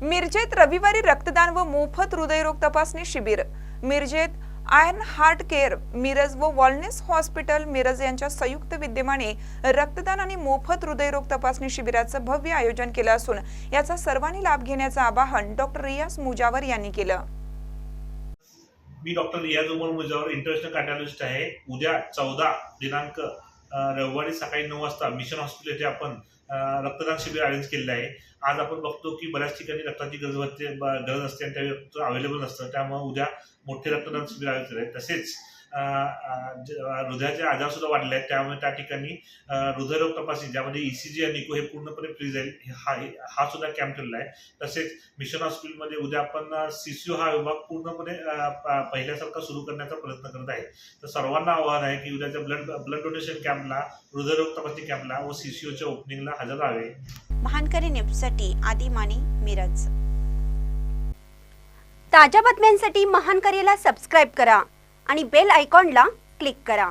मिरजेत रविवारी रक्तदान व मोफत हृदयरोग तपासणी शिबिर। मिरजेत आयर्न हार्ट केअर मिरज व वॉलनेस हॉस्पिटल मिरज यांच्या संयुक्त विद्यमाने रक्तदान आणि मोफत हृदयरोग तपासणी शिबिराचं भव्य आयोजन केलं असून याचा सर्वांनी लाभ घेण्याचं आवाहन डॉक्टर रियाज मुजावर यांनी केलं। मी डॉक्टर रियाज उमर मुजावर इंटरनॅशनल कार्डिओलॉजिस्ट आहे। उद्या 14 दिनांक रविवारी सकाळी 9 वाजता मिशन हॉस्पिटल येथे आपण रक्तदान शिबिर अरेंज केलेलं आहे। आज आपण बघतो की बऱ्याच ठिकाणी रक्ताची गरज असते आणि त्यावेळी रक्त अवेलेबल नसतं, त्यामुळे उद्या मोठे रक्तदान शिबिर आयोजित आहे। तसेच हृदयाचे आजार सुद्धा वाढले आहेत, त्यामुळे त्या ठिकाणी हृदयरोग तपासणी ज्यामध्ये ECG आणि इको हे पूर्णपणे फ्री जाईल, हा सुद्धा कॅम्प ठेवला आहे। तसेच मिशन हॉस्पिटलमध्ये उद्या आपण CCU हा विभाग पूर्णपणे पहिल्यासारखा सुरू करण्याचा प्रयत्न करत आहे। तर सर्वांना आवाहन आहे की उद्याच्या ब्लड डोनेशन कॅम्पला, हृदयरोग तपासणी कॅम्पला व CCUच्या ओपनिंगला हजर राहावे। महानकरी न्यूजसाठी आदिमानी मिरज। ताज्या बातम्यांसाठी महानकरीला सबस्क्राईब करा आणि बेल आयकॉनला क्लिक करा।